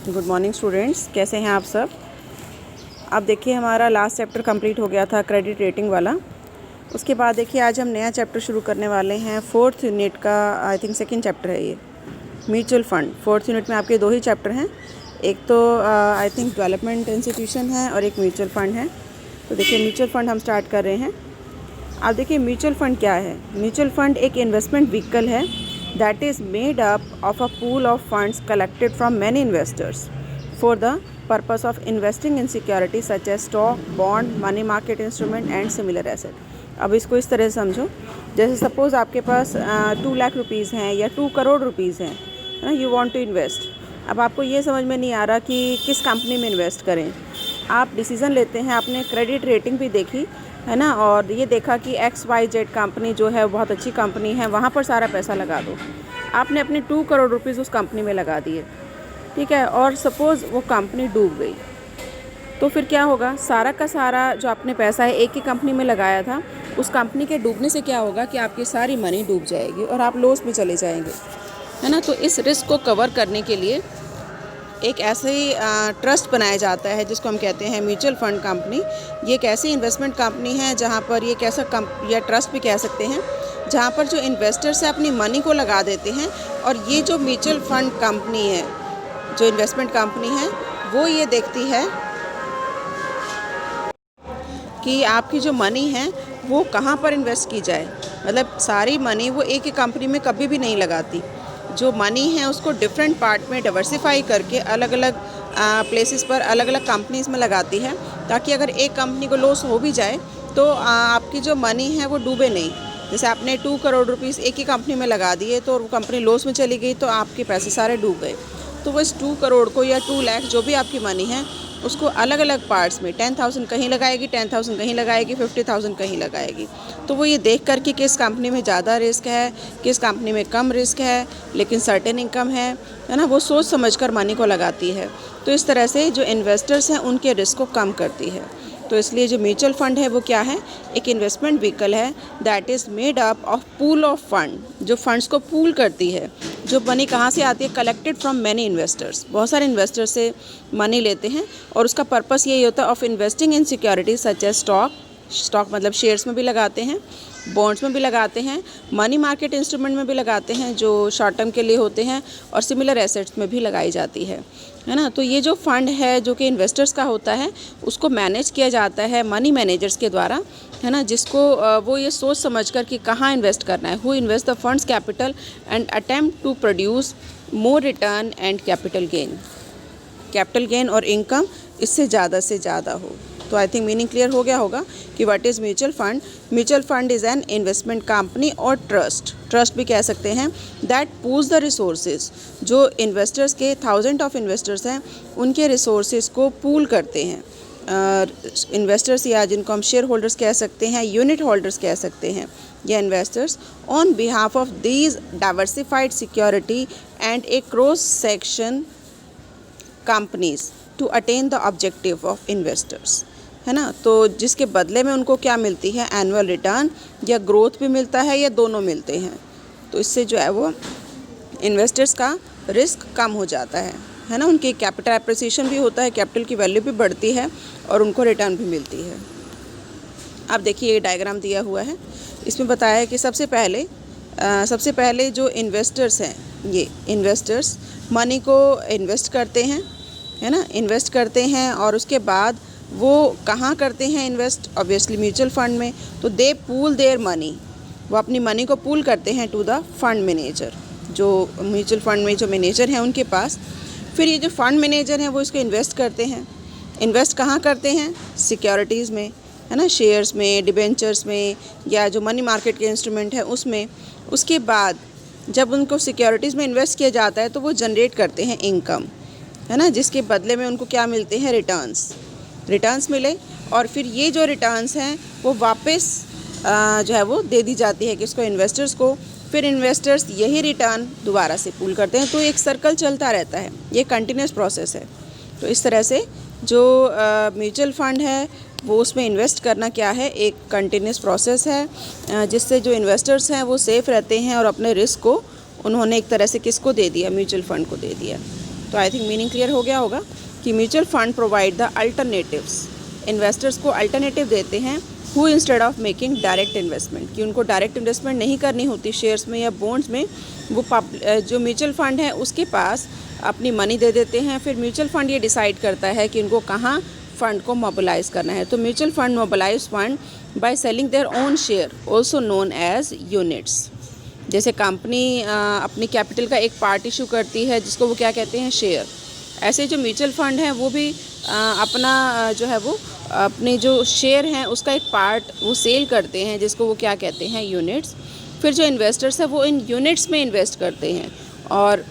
Good morning students, कैसे हैं आप सब। अब देखिए हमारा लास्ट चैप्टर कंप्लीट हो गया था क्रेडिट रेटिंग वाला। उसके बाद देखिए आज हम नया चैप्टर शुरू करने वाले हैं। फोर्थ यूनिट का आई थिंक सेकंड चैप्टर है ये, म्यूचुअल फ़ंड। फोर्थ यूनिट में आपके दो ही चैप्टर हैं, एक तो आई थिंक डेवलपमेंट इंस्टीट्यूशन है और एक म्यूचुअल फ़ंड है। तो देखिए म्यूचुअल फ़ंड हम स्टार्ट कर रहे हैं। अब देखिए म्यूचुअल फ़ंड क्या है। म्यूचुअल फ़ंड एक इन्वेस्टमेंट व्हीकल है that is made up of a pool of funds collected from many investors for the purpose of investing in securities such as stock, bond, money market instrument and similar asset। अब इसको इस तरह से समझो, जैसे suppose आपके पास 2 lakh rupees हैं या 2 करोड़ रुपीज़ हैं, है ना, यू वांट टू इन्वेस्ट। अब आपको ये समझ में नहीं आ रहा कि किस कंपनी में इन्वेस्ट करें। आप डिसीज़न लेते हैं, आपने क्रेडिट रेटिंग भी देखी है ना, और ये देखा कि XYZ कंपनी जो है बहुत अच्छी कंपनी है, वहाँ पर सारा पैसा लगा दो। आपने अपने 2 करोड़ रुपीज़ उस कंपनी में लगा दिए, ठीक है, और सपोज़ वो कंपनी डूब गई, तो फिर क्या होगा। सारा का सारा जो आपने पैसा है एक ही कंपनी में लगाया था, उस कंपनी के डूबने से क्या होगा कि आपकी सारी मनी डूब जाएगी और आप लॉस में चले जाएंगे, है ना। तो इस रिस्क को कवर करने के लिए एक ऐसे ही ट्रस्ट बनाया जाता है जिसको हम कहते हैं म्यूचुअल फ़ंड कंपनी। ये एक ऐसी इन्वेस्टमेंट कंपनी है जहाँ पर ये कैसा या ट्रस्ट भी कह सकते हैं, जहाँ पर जो इन्वेस्टर्स है अपनी मनी को लगा देते हैं, और ये जो म्यूचुअल फ़ंड कंपनी है, जो इन्वेस्टमेंट कंपनी है, वो ये देखती है कि आपकी जो मनी है वो कहाँ पर इन्वेस्ट की जाए। मतलब सारी मनी वो एक ही कंपनी में कभी भी नहीं लगाती। जो मनी है उसको डिफरेंट पार्ट में डाइवर्सिफाई करके अलग अलग प्लेसेस पर अलग अलग कंपनीज़ में लगाती है, ताकि अगर एक कंपनी को लॉस हो भी जाए तो आपकी जो मनी है वो डूबे नहीं। जैसे आपने 2 करोड़ रुपीज़ एक ही कंपनी में लगा दिए तो वो कंपनी लॉस में चली गई तो आपके पैसे सारे डूब गए। तो वो इस 2 करोड़ को या 2 लाख जो भी आपकी मनी है उसको अलग अलग पार्ट्स में 10,000 कहीं लगाएगी, 10,000 कहीं लगाएगी, 50,000 कहीं लगाएगी। तो वो ये देख कर कि किस कंपनी में ज़्यादा रिस्क है, किस कंपनी में कम रिस्क है लेकिन सर्टेन इनकम है ना, वो सोच समझ कर मनी को लगाती है। तो इस तरह से जो इन्वेस्टर्स हैं उनके रिस्क को कम करती है। तो इसलिए जो म्यूचुअल फ़ंड है वो क्या है, एक इन्वेस्टमेंट व्हीकल है that is made up of pool of fund, जो फंड्स को पूल करती है। जो मनी कहाँ से आती है, कलेक्टेड फ्रॉम मैनी इन्वेस्टर्स, बहुत सारे इन्वेस्टर्स से मनी लेते हैं, और उसका पर्पस यही होता है of investing in securities such as stock मतलब शेयर्स में भी लगाते हैं, बॉन्ड्स में भी लगाते हैं, मनी मार्केट इंस्ट्रूमेंट में भी लगाते हैं जो शॉर्ट टर्म के लिए होते हैं, और सिमिलर एसेट्स में भी लगाई जाती है ना। तो ये जो फंड है जो कि इन्वेस्टर्स का होता है उसको मैनेज किया जाता है मनी मैनेजर्स के द्वारा, है ना, जिसको वो ये सोच समझ कर कि कहाँ इन्वेस्ट करना है। Who invest the funds capital and attempt to produce more return and capital gain और इनकम इससे ज़्यादा से ज़्यादा हो। तो आई थिंक मीनिंग क्लियर हो गया होगा कि what is mutual fund. Mutual fund is an investment company और ट्रस्ट भी कह सकते हैं दैट पूल्स द रिसोर्सेज। जो इन्वेस्टर्स के 1000 ऑफ इन्वेस्टर्स हैं उनके रिसोर्सेज को पूल करते हैं इन्वेस्टर्स, या जिनको हम शेयर होल्डर्स कह सकते हैं, यूनिट होल्डर्स कह सकते हैं, या investors on behalf of these diversified security and a cross section companies to attain the objective of investors, है ना। तो जिसके बदले में उनको क्या मिलती है, एनुअल रिटर्न या ग्रोथ भी मिलता है या दोनों मिलते हैं। तो इससे जो है वो इन्वेस्टर्स का रिस्क कम हो जाता है ना, उनकी कैपिटल एप्रिसिएशन भी होता है, कैपिटल की वैल्यू भी बढ़ती है और उनको रिटर्न भी मिलती है। अब देखिए ये डायग्राम दिया हुआ है, इसमें बताया है कि सबसे पहले जो इन्वेस्टर्स हैं, ये इन्वेस्टर्स मनी को इन्वेस्ट करते हैं, है ना, इन्वेस्ट करते हैं, और उसके बाद वो कहाँ करते हैं इन्वेस्ट, ऑब्वियसली म्यूचुअल फंड में। तो दे पूल देयर मनी, वो अपनी मनी को पूल करते हैं टू द फंड मैनेजर, जो म्यूचुअल फंड में जो मैनेजर हैं उनके पास। फिर ये जो फंड मैनेजर हैं वो इसको इन्वेस्ट करते हैं। इन्वेस्ट कहाँ करते हैं, सिक्योरिटीज़ में, है ना, शेयर्स में, डिबेंचर्स में, या जो मनी मार्केट के इंस्ट्रूमेंट है उसमें। उसके बाद जब उनको सिक्योरिटीज़ में इन्वेस्ट किया जाता है तो वो जनरेट करते हैं इनकम, है ना, जिसके बदले में उनको क्या मिलते हैं, रिटर्न्स मिले। और फिर ये जो रिटर्न्स हैं वो वापस जो है वो दे दी जाती है किसको, इन्वेस्टर्स को। फिर इन्वेस्टर्स यही रिटर्न दोबारा से पूल करते हैं। तो एक सर्कल चलता रहता है, ये कंटिन्यूस प्रोसेस है। तो इस तरह से जो म्यूचुअल फंड है वो उसमें इन्वेस्ट करना क्या है, एक कंटिन्यूस प्रोसेस है, जिससे जो इन्वेस्टर्स हैं वो सेफ़ रहते हैं और अपने रिस्क को उन्होंने एक तरह से किसको दे दिया, म्यूचुअल फंड को दे दिया। तो आई थिंक मीनिंग क्लियर हो गया होगा कि mutual fund provide the alternatives, investors को अल्टरनेटिव देते हैं who instead of making direct investment, कि उनको डायरेक्ट इन्वेस्टमेंट नहीं करनी होती शेयर्स में या बॉन्ड्स में, वो जो म्यूचुअल फंड है उसके पास अपनी मनी दे देते हैं। फिर म्यूचुअल फंड ये डिसाइड करता है कि उनको कहाँ फंड को मोबिलाइज करना है। तो mutual fund mobilise fund by selling their own share also known as units. जैसे कंपनी अपनी कैपिटल का एक पार्ट इशू करती है जिसको वो क्या कहते हैं, शेयर। ऐसे जो म्यूचुअल फंड है वो भी अपना जो है वो अपने जो शेयर हैं उसका एक पार्ट वो सेल करते हैं जिसको वो क्या कहते हैं, यूनिट्स। फिर जो इन्वेस्टर्स हैं वो इन यूनिट्स में इन्वेस्ट करते हैं और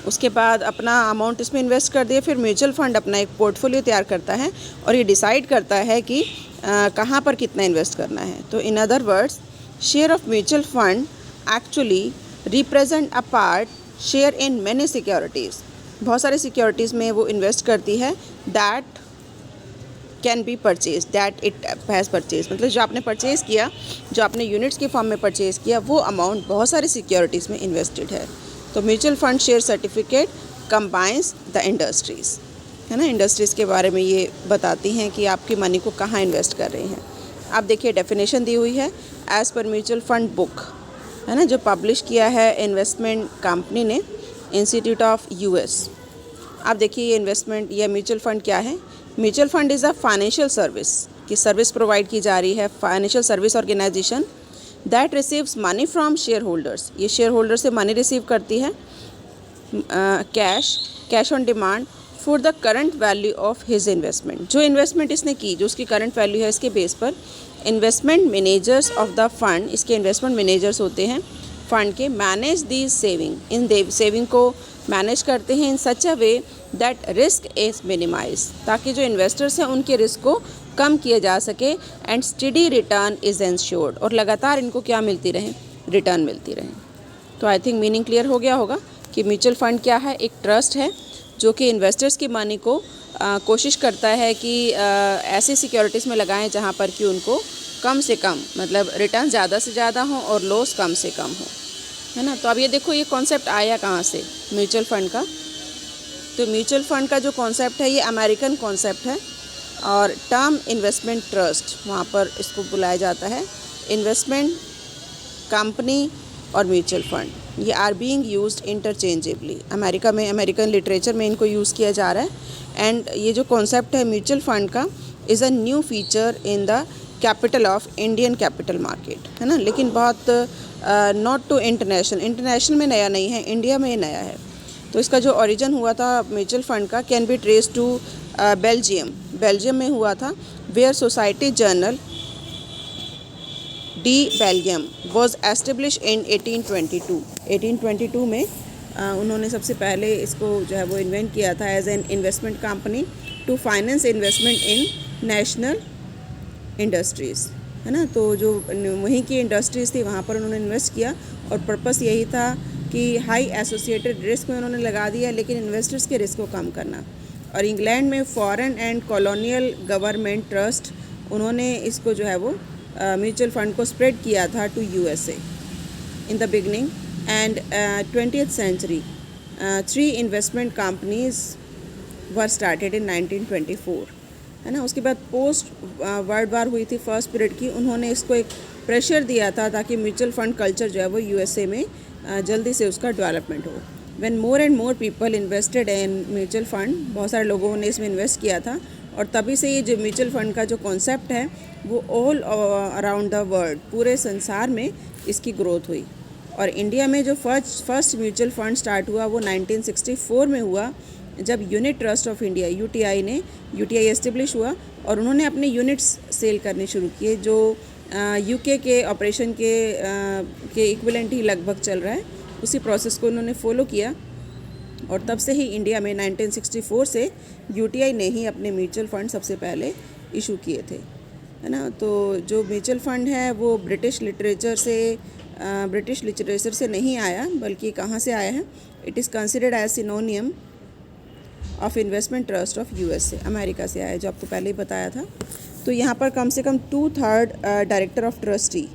उसके बाद अपना अमाउंट इसमें इन्वेस्ट कर दिए। फिर म्यूचुअल फंड अपना एक पोर्टफोलियो तैयार करता है और ये डिसाइड करता है कि कहाँ पर कितना इन्वेस्ट करना है। तो in other words, share of mutual fund actually represent a part share in many securities. बहुत सारे सिक्योरिटीज़ में वो इन्वेस्ट करती है that can be purchase, that it has purchase, मतलब जो आपने परचेज़ किया, जो आपने यूनिट्स के फॉर्म में परचेज़ किया, वो अमाउंट बहुत सारी सिक्योरिटीज़ में इन्वेस्टेड है। तो mutual fund share certificate combines the industries, है ना, इंडस्ट्रीज़ के बारे में ये बताती हैं कि आपकी मनी को कहाँ इन्वेस्ट कर रहे हैं। आप देखिए डेफिनेशन दी हुई है as per mutual fund book, है ना, जो पब्लिश किया है इन्वेस्टमेंट कंपनी ने, इंस्टीट्यूट ऑफ यूएस। आप देखिए ये इन्वेस्टमेंट या म्यूचुअल फंड क्या है। Mutual fund is a financial service, की सर्विस प्रोवाइड की जा रही है, financial service organisation that receives money from share holders. ये शेयर होल्डर से मनी रिसीव करती है, cash on demand for the current value of his investment. जो इन्वेस्टमेंट इसने की, जो उसकी करंट वैल्यू है, इसके बेस पर investment managers of the fund, इसके इन्वेस्टमेंट मैनेजर्स होते हैं फंड के, मैनेज दीज सेविंग, इन सेविंग को मैनेज करते हैं in such a way that risk is minimise, ताकि जो इन्वेस्टर्स हैं उनके रिस्क को कम किया जा सके, and study return is ensured, और लगातार इनको क्या मिलती रहे, रिटर्न मिलती रहे। तो आई थिंक मीनिंग क्लियर हो गया होगा कि म्यूचुअल फंड क्या है, एक ट्रस्ट है जो कि इन्वेस्टर्स की मनी को कोशिश करता है कि ऐसे सिक्योरिटीज़ में लगाएं जहां पर कि उनको कम से कम, मतलब रिटर्न ज़्यादा से ज़्यादा हो और लॉस कम से कम हो, है ना। तो अब ये देखो ये कॉन्सेप्ट आया कहाँ से, म्यूचुअल फ़ंड का। तो म्यूचुअल फ़ंड का जो कॉन्सेप्ट है ये अमेरिकन कॉन्सेप्ट है, और टर्म इन्वेस्टमेंट ट्रस्ट वहाँ पर इसको बुलाया जाता है। इन्वेस्टमेंट कंपनी और म्यूचुअल फंड, ये are being used interchangeably. America में, अमेरिकन लिटरेचर में इनको यूज़ किया जा रहा है। एंड ये जो कॉन्सेप्ट है म्यूचुअल फंड का is a new feature in the capital of Indian capital market, है ना, लेकिन बहुत नॉट टू इंटरनेशनल में नया नहीं है, इंडिया में नया है। तो इसका जो ओरिजिन हुआ था म्यूचुअल फंड का can be trace to Belgium में हुआ था, where society journal de Belgium was establish in 1822 में उन्होंने सबसे पहले इसको जो है वो इन्वेंट किया था as an investment company to finance investment in national industries, है ना। तो जो वहीं की इंडस्ट्रीज़ थी वहाँ पर उन्होंने इन्वेस्ट किया, और पर्पस यही था कि हाई एसोसिएटेड रिस्क में उन्होंने लगा दिया, लेकिन इन्वेस्टर्स के रिस्क को कम करना। और इंग्लैंड में foreign and colonial government trust, उन्होंने इसको जो है वो म्यूचुअल फंड को स्प्रेड किया था to USA in the beginning and 20th century 3 investment companies were started in 1924, है ना। उसके बाद पोस्ट वर्ल्ड वार हुई थी फर्स्ट पीरियड की, उन्होंने इसको एक प्रेशर दिया था ताकि म्यूचुअल फंड कल्चर जो है वो यूएसए में जल्दी से उसका डेवलपमेंट हो। When more and more people invested in mutual fund, बहुत सारे लोगों ने इसमें इन्वेस्ट किया था, और तभी से ये जो म्यूचुअल फंड का जो कॉन्सेप्ट है वो ऑल अराउंड द वर्ल्ड, पूरे संसार में इसकी ग्रोथ हुई। और इंडिया में जो फर्स्ट म्यूचुअल फंड स्टार्ट हुआ वो 1964 में हुआ, जब unit trust of India UTI establish हुआ, और उन्होंने अपने यूनिट्स सेल करने शुरू किए, जो यूके के ऑपरेशन के इक्विवेलेंट ही लगभग चल रहा है। उसी प्रोसेस को उन्होंने फॉलो किया, और तब से ही इंडिया में 1964 से यूटीआई ने ही अपने म्यूचुअल फंड सबसे पहले इशू किए थे, है ना। तो जो म्यूचुअल फंड है वो ब्रिटिश लिटरेचर से नहीं आया, बल्कि कहाँ से आया है, it is considered as synonym of investment trust of USA, America से आया, जो आपको पहले ही बताया था। तो यहाँ पर कम से कम 2/3 डायरेक्टर ऑफ ट्रस्टी,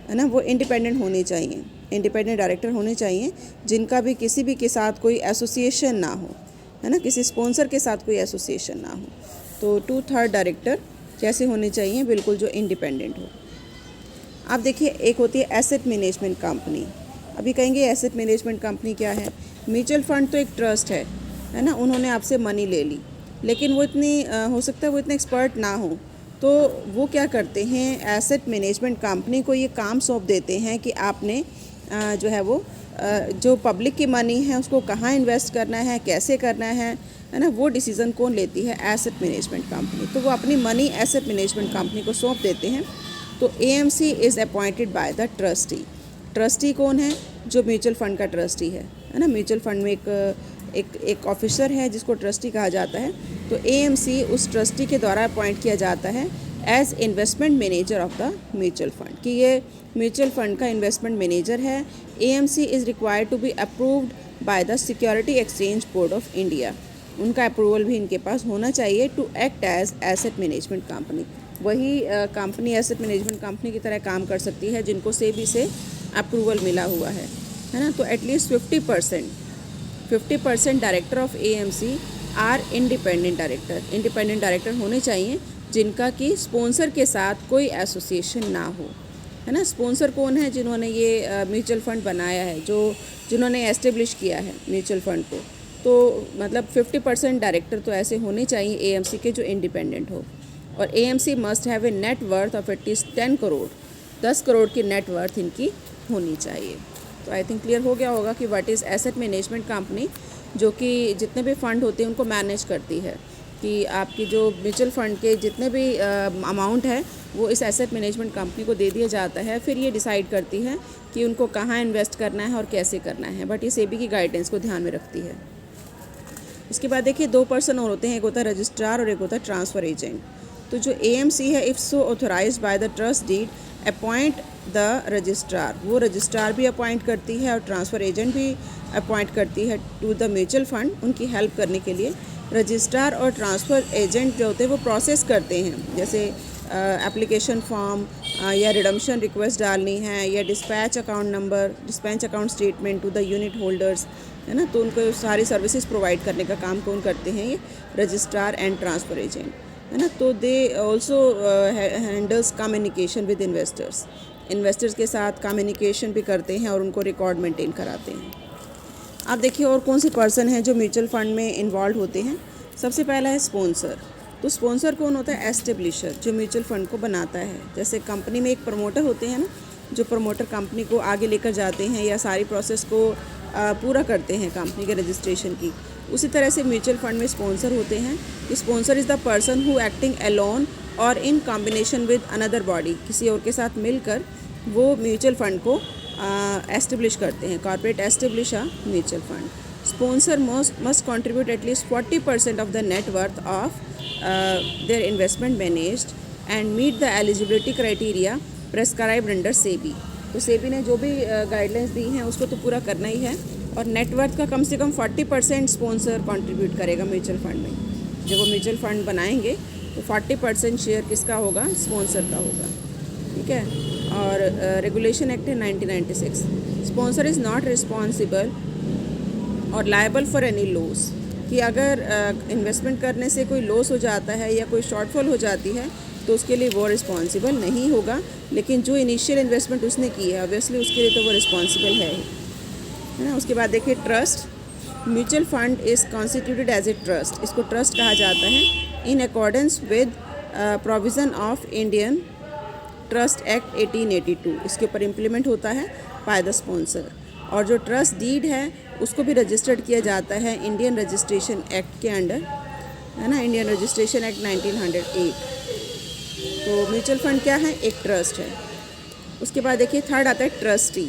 है ना, वो इंडिपेंडेंट होने चाहिए, इंडिपेंडेंट डायरेक्टर होने चाहिए, जिनका भी किसी भी के साथ कोई एसोसिएशन ना हो, है ना, किसी स्पॉन्सर के साथ कोई एसोसिएशन ना हो। तो 2/3 डायरेक्टर कैसे होने चाहिए, बिल्कुल जो इंडिपेंडेंट हो। आप देखिए एक होती है एसेट मैनेजमेंट कंपनी। अभी कहेंगे एसेट मैनेजमेंट कंपनी क्या है। म्यूचुअल फंड तो एक ट्रस्ट है ना, उन्होंने आपसे मनी ले ली, लेकिन वो इतनी हो सकता है वो इतने एक्सपर्ट ना हो, तो वो क्या करते हैं, एसेट मैनेजमेंट कंपनी को ये काम सौंप देते हैं कि आपने जो है वो जो पब्लिक की मनी है उसको कहाँ इन्वेस्ट करना है, कैसे करना है ना, वो डिसीज़न कौन लेती है, एसेट मैनेजमेंट कंपनी। तो वो अपनी मनी एसेट मैनेजमेंट कंपनी को सौंप देते हैं। तो AMC is appointed by the trustee. Trustee कौन है, जो म्यूचुअल फंड का ट्रस्टी है ना। म्यूचुअल फंड में एक ऑफिसर है जिसको ट्रस्टी कहा जाता है। तो AMC उस ट्रस्टी के द्वारा अपॉइंट किया जाता है as investment manager of the mutual fund, कि ये म्यूचुअल फंड का इन्वेस्टमेंट मैनेजर है। AMC is required to be approved by the security exchange board of India. उनका अप्रूवल भी इनके पास होना चाहिए to act as asset management company. वही कंपनी एसेट मैनेजमेंट कंपनी की तरह काम कर सकती है जिनको सेबी से अप्रूवल मिला हुआ है ना। तो at least 50% director of AMC are independent director. Independent director होने चाहिए जिनका कि स्पॉन्सर के साथ कोई एसोसिएशन ना हो, है ना। स्पॉन्सर कौन है, जिन्होंने ये म्यूचुअल फंड बनाया है, जिन्होंने एस्टेब्लिश किया है म्यूचुअल फंड को। तो मतलब 50% डायरेक्टर तो ऐसे होने चाहिए AMC के जो इंडिपेंडेंट हो। और AMC must have a net worth of at least 10 crore, 10 crore की नेट वर्थ इनकी होनी चाहिए। तो आई थिंक क्लियर हो गया होगा कि what is asset management company, जो कि जितने भी फ़ंड होते हैं उनको मैनेज करती है, कि आपकी जो म्यूचुअल फ़ंड के जितने भी अमाउंट है वो इस एसेट मैनेजमेंट कंपनी को दे दिया जाता है। फिर ये डिसाइड करती है कि उनको कहाँ इन्वेस्ट करना है और कैसे करना है, बट ये सेबी की गाइडेंस को ध्यान में रखती है। इसके बाद देखिए 2 पर्सन और होते हैं, एक होता है रजिस्ट्रार और एक होता है ट्रांसफ़र एजेंट। तो जो AMC है, if so authorised by the trust deed appoint the registrar, वो रजिस्ट्रार भी अपॉइंट करती है और ट्रांसफ़र एजेंट भी अपॉइंट करती है टू द म्यूचुअल फंड, उनकी हेल्प करने के लिए। रजिस्ट्रार और ट्रांसफ़र एजेंट जो होते हैं वो प्रोसेस करते हैं, जैसे एप्लीकेशन फॉर्म या रिडम्पशन रिक्वेस्ट डालनी है, या dispatch account number, dispatch account statement to the unit holders, है ना। तो उनको सारी सर्विसेज प्रोवाइड करने का काम कौन करते हैं, ये रजिस्ट्रार एंड ट्रांसफ़र एजेंट, है ना। तो they also handles communication with investors के साथ कम्युनिकेशन भी करते हैं और उनको रिकॉर्ड मेंटेन कराते हैं। आप देखिए और कौन से पर्सन हैं जो म्यूचुअल फंड में इन्वॉल्व होते हैं। सबसे पहला है स्पॉन्सर। तो स्पॉन्सर कौन होता है, एस्टेब्लिशर, जो म्यूचुअल फंड को बनाता है। जैसे कंपनी में एक प्रमोटर होते हैं ना, जो प्रमोटर कंपनी को आगे लेकर जाते हैं या सारी प्रोसेस को पूरा करते हैं कंपनी के रजिस्ट्रेशन की। उसी तरह से म्यूचुअल फंड में स्पॉन्सर होते हैं। Sponsor is the person who acting alone और in combination with another body, किसी और के साथ मिलकर वो म्यूचुअल फंड को एस्टेब्लिश करते हैं। Corporate establish a mutual fund. Sponsor must contribute at least 40% of the net worth of their investment managed and meet the eligibility criteria prescribed under SEBI। तो सेबी ने जो भी गाइडलाइंस दी हैं उसको तो पूरा करना ही है, और नेटवर्थ का कम से कम 40% स्पॉन्सर कंट्रीब्यूट करेगा म्यूचुअल फंड में। जब वो म्यूचुअल फंड बनाएंगे तो 40% शेयर किसका होगा, स्पॉन्सर का होगा, ठीक है। और रेगुलेशन एक्ट है 1996। स्पॉन्सर इज़ नॉट रिस्पॉन्सिबल और लायबल फॉर एनी लॉस, कि अगर इन्वेस्टमेंट करने से कोई लॉस हो जाता है या कोई शॉर्टफॉल हो जाती है तो उसके लिए वो रिस्पॉन्सिबल नहीं होगा। लेकिन जो इनिशियल इन्वेस्टमेंट उसने की है ऑब्वियसली उसके लिए तो वो रिस्पॉन्सिबल है ना। उसके बाद देखिए trust. Mutual fund is constituted as a trust. इसको ट्रस्ट कहा जाता है in accordance with provision of Indian trust act 1882। इसके ऊपर इम्प्लीमेंट होता है बाय द स्पॉन्सर। और जो ट्रस्ट डीड है उसको भी रजिस्टर्ड किया जाता है इंडियन रजिस्ट्रेशन एक्ट के अंडर, है ना, इंडियन रजिस्ट्रेशन एक्ट 1908। तो म्यूचुअल फंड क्या है, एक ट्रस्ट है। उसके बाद देखिए थर्ड आता है ट्रस्टी।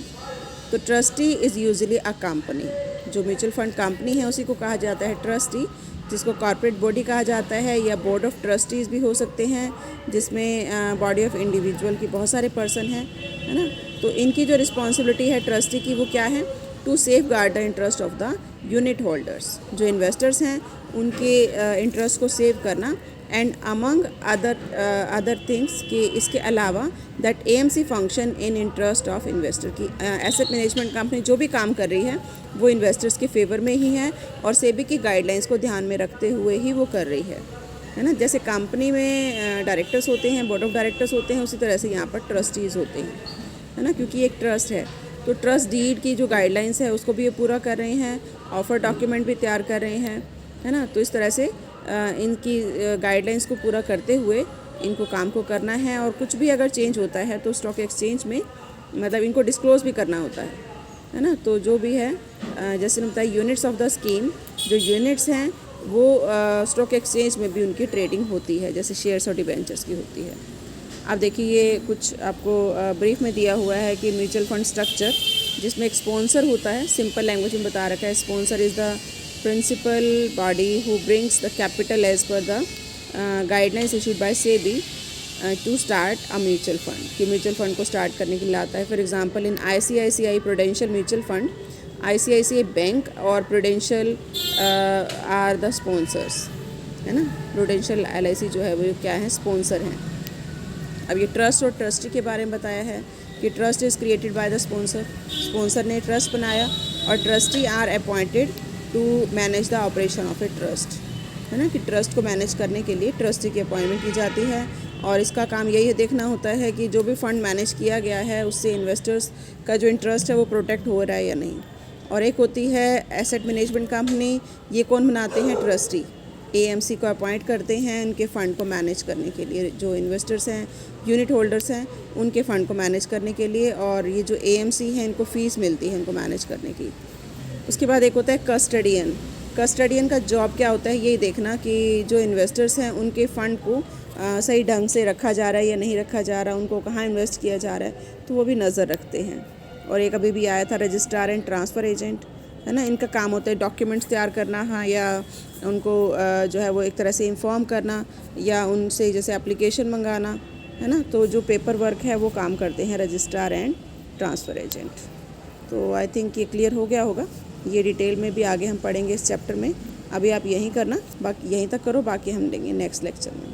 तो trustee is usually a company. जो म्यूचुअल फंड कंपनी है उसी को कहा जाता है ट्रस्टी, जिसको कॉर्पोरेट बॉडी कहा जाता है, या बोर्ड ऑफ ट्रस्टीज़ भी हो सकते हैं, जिसमें बॉडी ऑफ इंडिविजुअल की बहुत सारे पर्सन हैं, है ना। तो इनकी जो रिस्पॉन्सिबिलिटी है ट्रस्टी की वो क्या है, to safeguard the interest of the unit holders. जो इन्वेस्टर्स हैं उनके इंटरेस्ट को सेव करना एंड अमंग अदर थिंग्स कि इसके अलावा that AMC function in interest of investor की एसेट मैनेजमेंट कंपनी जो भी काम कर रही है वो इन्वेस्टर्स के फेवर में ही है और सेबी की गाइडलाइंस को ध्यान में रखते हुए ही वो कर रही है ना। जैसे कंपनी में डायरेक्टर्स होते हैं, बोर्ड ऑफ डायरेक्टर्स होते हैं, उसी तरह से यहाँ पर ट्रस्टीज़ होते हैं, है ना, क्योंकि एक ट्रस्ट है। तो ट्रस्ट डीड की जो गाइडलाइंस है उसको भी ये पूरा कर रहे हैं, ऑफर डॉक्यूमेंट भी तैयार कर रहे हैं, है ना। तो इस तरह से इनकी गाइडलाइंस को पूरा करते हुए इनको काम को करना है और कुछ भी अगर चेंज होता है तो स्टॉक एक्सचेंज में मतलब इनको डिस्क्लोज़ भी करना होता है ना। तो जो भी है जैसे मैंने बताया यूनिट्स ऑफ द स्कीम, जो यूनिट्स हैं वो स्टॉक एक्सचेंज में भी उनकी ट्रेडिंग होती है, जैसे शेयर्स और डिबेंचर्स की होती है। अब देखिए ये कुछ आपको ब्रीफ में दिया हुआ है कि म्यूचुअल फंड स्ट्रक्चर, जिसमें एक स्पॉन्सर होता है, सिंपल लैंग्वेज में बता रखा है, sponsor is the principal body who brings the capital as per the guidelines issued by SEBI to start a mutual fund, कि म्यूचुअल फंड को स्टार्ट करने के लिए आता है। For example in ICICI Prudential mutual fund, ICICI bank और Prudential are the sponsors, है ना। प्रूडेंशियल LIC जो है वो क्या है, स्पॉन्सर हैं। अब ये ट्रस्ट और ट्रस्टी के बारे में बताया है कि trust is created by the sponsor, sponsor ने ट्रस्ट बनाया और trustee are appointed to manage the operation of a trust, है ना, कि ट्रस्ट को मैनेज करने के लिए ट्रस्टी की अपॉइंटमेंट की जाती है और इसका काम यही देखना होता है कि जो भी फंड मैनेज किया गया है उससे इन्वेस्टर्स का जो इंटरेस्ट है वो प्रोटेक्ट हो रहा है या नहीं। और एक होती है एसेट मैनेजमेंट कंपनी, ये कौन बनाते हैं, ट्रस्टी AMC को अपॉइंट करते हैं उनके फ़ंड को मैनेज करने के लिए, जो इन्वेस्टर्स हैं, यूनिट होल्डर्स हैं, उनके फ़ंड को मैनेज करने के लिए। और ये जो AMC हैं इनको फ़ीस मिलती है इनको मैनेज करने की। उसके बाद एक होता है कस्टडियन। कस्टडियन का जॉब क्या होता है, यही देखना कि जो इन्वेस्टर्स हैं उनके फ़ंड को सही ढंग से रखा जा रहा है या नहीं रखा जा रहा, उनको कहाँ इन्वेस्ट किया जा रहा है, तो वो भी नज़र रखते हैं। और एक अभी भी आया था रजिस्ट्रार एंड ट्रांसफ़र एजेंट, है ना, इनका काम होता है डॉक्यूमेंट्स तैयार करना, हाँ, या उनको जो है वो एक तरह से इन्फॉर्म करना या उनसे जैसे एप्लीकेशन मंगाना, है ना। तो जो पेपर वर्क है वो काम करते हैं रजिस्ट्रार एंड ट्रांसफ़र एजेंट। तो आई थिंक ये क्लियर हो गया होगा। ये डिटेल में भी आगे हम पढ़ेंगे इस चैप्टर में। अभी आप यहीं करना, बाकी यहीं तक करो, बाकी हम लेंगे नेक्स्ट लेक्चर में।